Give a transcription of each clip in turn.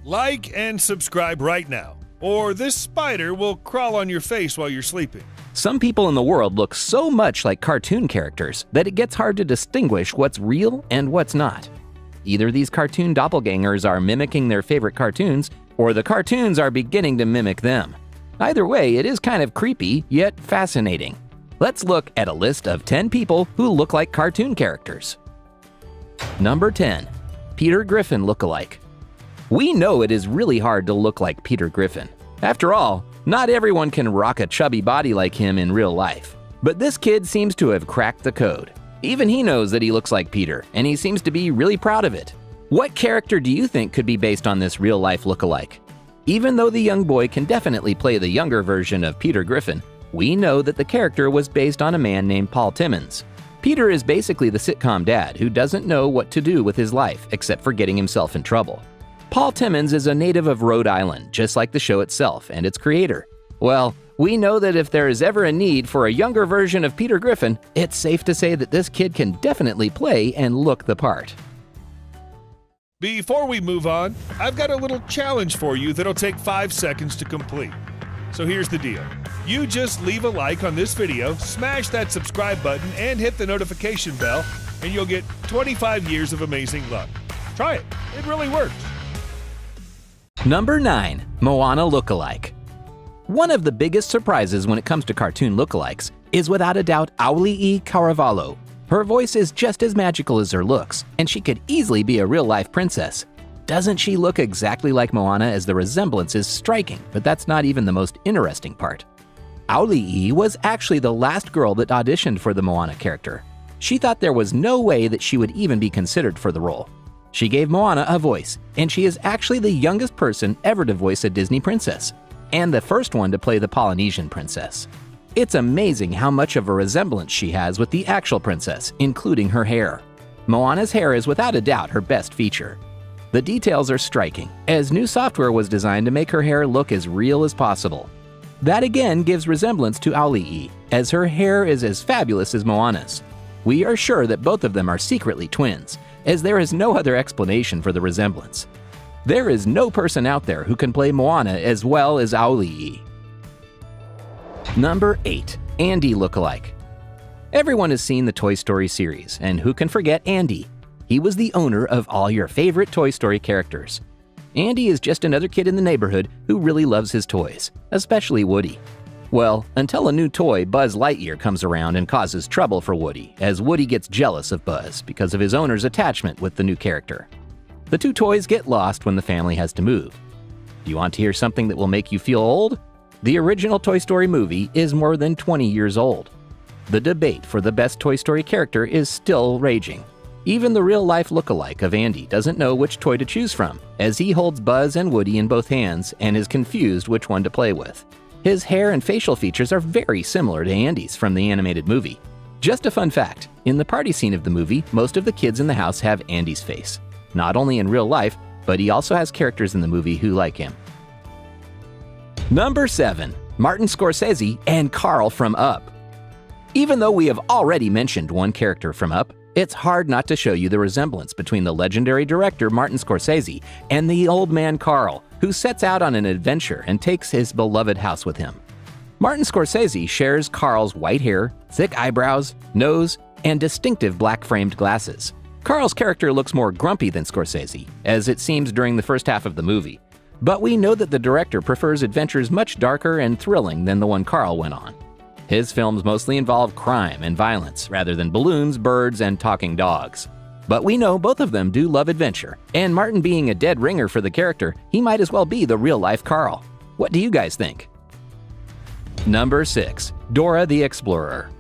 Like and subscribe right now, or this spider will crawl on your face while you're sleeping. Some people in the world look so much like cartoon characters that it gets hard to distinguish what's real and what's not. Either these cartoon doppelgangers are mimicking their favorite cartoons, or the cartoons are beginning to mimic them. Either way, it is kind of creepy, yet fascinating. Let's look at a list of 10 people who look like cartoon characters. Number 10. Peter Griffin lookalike. We know it is really hard to look like Peter Griffin. After all, not everyone can rock a chubby body like him in real life. But this kid seems to have cracked the code. Even he knows that he looks like Peter, and he seems to be really proud of it. What character do you think could be based on this real-life lookalike? Even though the young boy can definitely play the younger version of Peter Griffin, we know that the character was based on a man named Paul Timmons. Peter is basically the sitcom dad who doesn't know what to do with his life except for getting himself in trouble. Paul Timmons is a native of Rhode Island, just like the show itself and its creator. Well, we know that if there is ever a need for a younger version of Peter Griffin, it's safe to say that this kid can definitely play and look the part. Before we move on, I've got a little challenge for you that'll take 5 seconds to complete. So here's the deal. You just leave a like on this video, smash that subscribe button, and hit the notification bell, and you'll get 25 years of amazing luck. Try it. It really works. Number 9. Moana lookalike. One of the biggest surprises when it comes to cartoon lookalikes is without a doubt Auli'i Caravalho. Her voice is just as magical as her looks, and she could easily be a real-life princess. Doesn't she look exactly like Moana, as the resemblance is striking, but that's not even the most interesting part. Auli'i was actually the last girl that auditioned for the Moana character. She thought there was no way that she would even be considered for the role. She gave Moana a voice, and she is actually the youngest person ever to voice a Disney princess, and the first one to play the Polynesian princess. It's amazing how much of a resemblance she has with the actual princess, including her hair. Moana's hair is without a doubt her best feature. The details are striking, as new software was designed to make her hair look as real as possible. That again gives resemblance to Auli'i, as her hair is as fabulous as Moana's. We are sure that both of them are secretly twins, as there is no other explanation for the resemblance. There is no person out there who can play Moana as well as Auli'i. Number 8. Andy lookalike. Everyone has seen the Toy Story series, and who can forget Andy? He was the owner of all your favorite Toy Story characters. Andy is just another kid in the neighborhood who really loves his toys, especially Woody. Well, until a new toy, Buzz Lightyear, comes around and causes trouble for Woody, as Woody gets jealous of Buzz because of his owner's attachment with the new character. The two toys get lost when the family has to move. Do you want to hear something that will make you feel old? The original Toy Story movie is more than 20 years old. The debate for the best Toy Story character is still raging. Even the real-life lookalike of Andy doesn't know which toy to choose from, as he holds Buzz and Woody in both hands and is confused which one to play with. His hair and facial features are very similar to Andy's from the animated movie. Just a fun fact, in the party scene of the movie, most of the kids in the house have Andy's face. Not only in real life, but he also has characters in the movie who like him. Number 7. Martin Scorsese and Carl from Up. Even though we have already mentioned one character from Up, it's hard not to show you the resemblance between the legendary director Martin Scorsese and the old man Carl, who sets out on an adventure and takes his beloved house with him. Martin Scorsese shares Carl's white hair, thick eyebrows, nose, and distinctive black-framed glasses. Carl's character looks more grumpy than Scorsese, as it seems during the first half of the movie. But we know that the director prefers adventures much darker and thrilling than the one Carl went on. His films mostly involve crime and violence, rather than balloons, birds, and talking dogs. But we know both of them do love adventure, and Martin being a dead ringer for the character, he might as well be the real-life Carl. What do you guys think? Number 6. Dora the Explorer.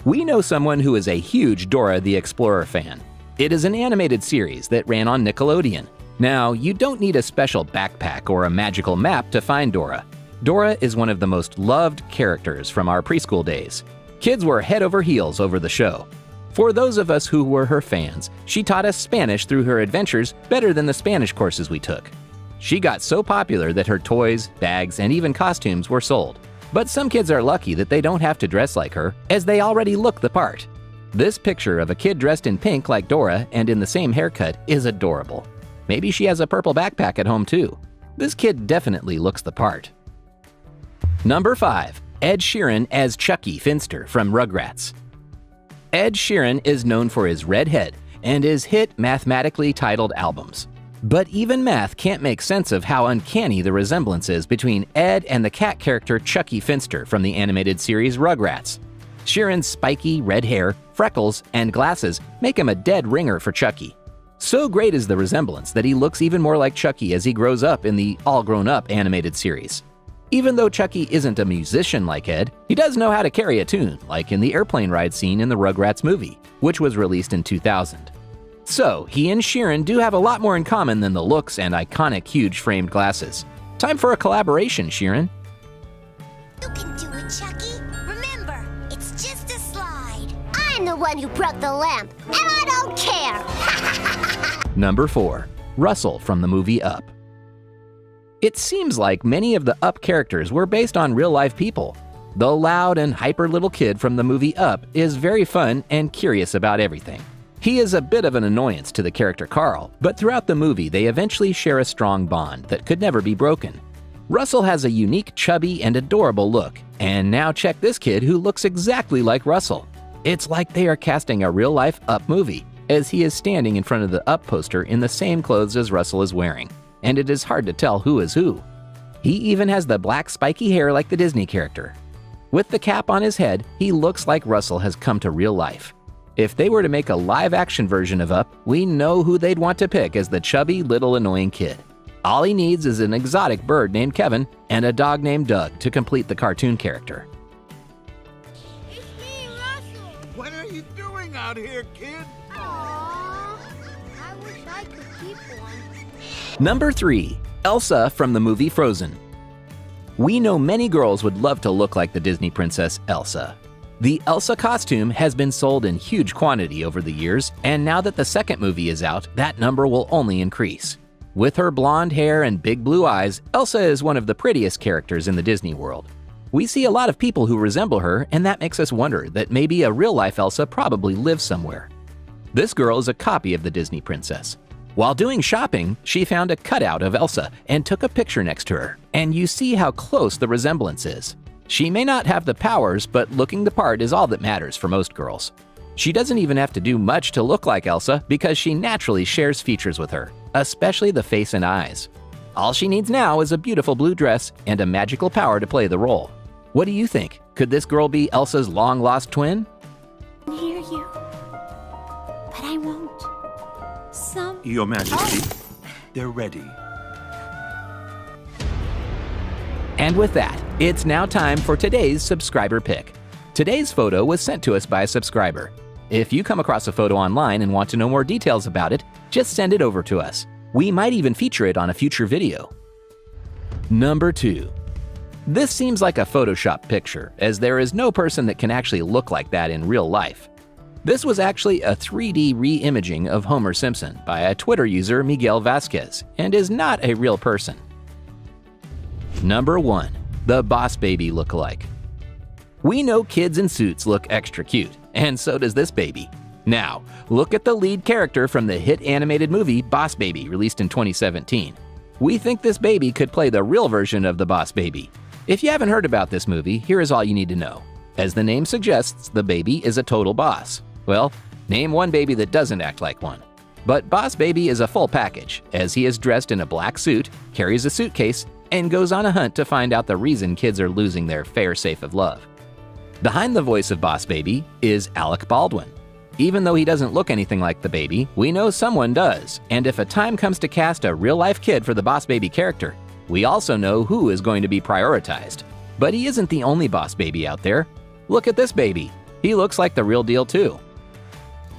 We know someone who is a huge Dora the Explorer fan. It is an animated series that ran on Nickelodeon. Now, you don't need a special backpack or a magical map to find Dora. Dora is one of the most loved characters from our preschool days. Kids were head over heels over the show. For those of us who were her fans, she taught us Spanish through her adventures better than the Spanish courses we took. She got so popular that her toys, bags, and even costumes were sold. But some kids are lucky that they don't have to dress like her, as they already look the part. This picture of a kid dressed in pink like Dora and in the same haircut is adorable. Maybe she has a purple backpack at home too. This kid definitely looks the part. Number 5. Ed Sheeran as Chucky Finster from Rugrats. Ed Sheeran is known for his red head and his hit mathematically titled albums. But even math can't make sense of how uncanny the resemblance is between Ed and the cat character Chucky Finster from the animated series Rugrats. Sheeran's spiky red hair, freckles, and glasses make him a dead ringer for Chucky. So great is the resemblance that he looks even more like Chucky as he grows up in the All Grown Up animated series. Even though Chucky isn't a musician like Ed, he does know how to carry a tune, like in the airplane ride scene in the Rugrats movie, which was released in 2000. So, he and Sheeran do have a lot more in common than the looks and iconic huge framed glasses. Time for a collaboration, Sheeran. You can do it, Chucky. Remember, it's just a slide. I'm the one who broke the lamp, and I don't care. Number 4. Russell from the movie Up. It seems like many of the Up characters were based on real-life people. The loud and hyper little kid from the movie Up is very fun and curious about everything. He is a bit of an annoyance to the character Carl, but throughout the movie they eventually share a strong bond that could never be broken. Russell has a unique, chubby, and adorable look, and now check this kid who looks exactly like Russell. It's like they are casting a real-life Up movie, as he is standing in front of the Up poster in the same clothes as Russell is wearing, and it is hard to tell who is who. He even has the black spiky hair like the Disney character. With the cap on his head, he looks like Russell has come to real life. If they were to make a live-action version of Up, we know who they'd want to pick as the chubby little annoying kid. All he needs is an exotic bird named Kevin and a dog named Doug to complete the cartoon character. It's me, Russell. What are you doing out here, kid? Aww, I wish I could keep one. Number 3. Elsa from the movie Frozen. We know many girls would love to look like the Disney princess Elsa. The Elsa costume has been sold in huge quantity over the years, and now that the second movie is out, that number will only increase. With her blonde hair and big blue eyes, Elsa is one of the prettiest characters in the Disney world. We see a lot of people who resemble her, and that makes us wonder that maybe a real-life Elsa probably lives somewhere. This girl is a copy of the Disney princess. While doing shopping, she found a cutout of Elsa and took a picture next to her, and you see how close the resemblance is. She may not have the powers, but looking the part is all that matters for most girls. She doesn't even have to do much to look like Elsa because she naturally shares features with her, especially the face and eyes. All she needs now is a beautiful blue dress and a magical power to play the role. What do you think? Could this girl be Elsa's long-lost twin? I hear you, but I won't. Your Majesty, they're ready. And with that, it's now time for today's subscriber pick. Today's photo was sent to us by a subscriber. If you come across a photo online and want to know more details about it, just send it over to us. We might even feature it on a future video. Number 2. This seems like a Photoshop picture, as there is no person that can actually look like that in real life. This was actually a 3D re-imaging of Homer Simpson by a Twitter user, Miguel Vasquez, and is not a real person. Number 1. The Boss Baby lookalike. We know kids in suits look extra cute, and so does this baby. Now, look at the lead character from the hit animated movie Boss Baby, released in 2017. We think this baby could play the real version of the Boss Baby. If you haven't heard about this movie, here is all you need to know. As the name suggests, the baby is a total boss. Well, name one baby that doesn't act like one. But Boss Baby is a full package, as he is dressed in a black suit, carries a suitcase, and goes on a hunt to find out the reason kids are losing their fair safe of love. Behind the voice of Boss Baby is Alec Baldwin. Even though he doesn't look anything like the baby, we know someone does, and if a time comes to cast a real-life kid for the Boss Baby character, we also know who is going to be prioritized. But he isn't the only Boss Baby out there. Look at this baby. He looks like the real deal too.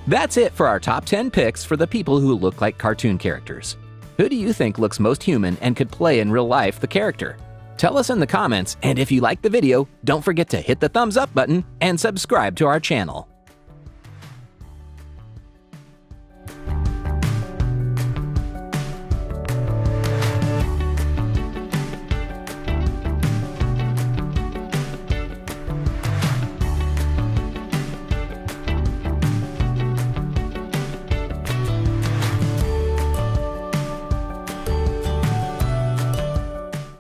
That's it for our top 10 picks for the people who look like cartoon characters. Who do you think looks most human and could play in real life the character? Tell us in the comments, and if you liked the video, don't forget to hit the thumbs up button and subscribe to our channel.